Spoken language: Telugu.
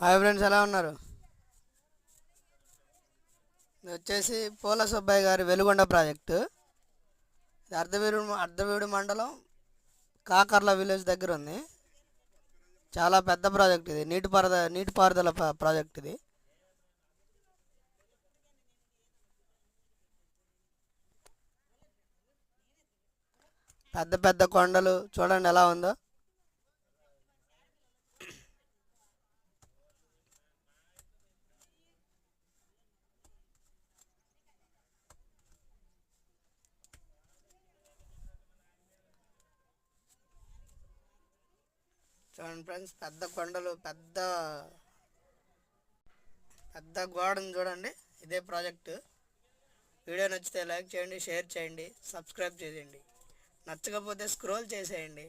హాయ్ ఫ్రెండ్స్, ఎలా ఉన్నారు? ఇది వచ్చేసి పోల సుబ్బయ్య గారి వెలుగొండ ప్రాజెక్టు. ఇది అర్ధవీడు మండలం కాకర్ల విలేజ్ దగ్గర ఉంది. చాలా పెద్ద ప్రాజెక్ట్ ఇది. నీటిపారుదల ప్రాజెక్ట్ ఇది. పెద్ద పెద్ద కొండలు చూడండి ఎలా ఉందో. చూడండి ఫ్రెండ్స్, పెద్ద కొండలు, పెద్ద పెద్ద గోడను చూడండి. ఇదే ప్రాజెక్టు. వీడియో నచ్చితే లైక్ చేయండి, షేర్ చేయండి, సబ్స్క్రైబ్ చేయండి. నచ్చకపోతే స్క్రోల్ చేసేయండి.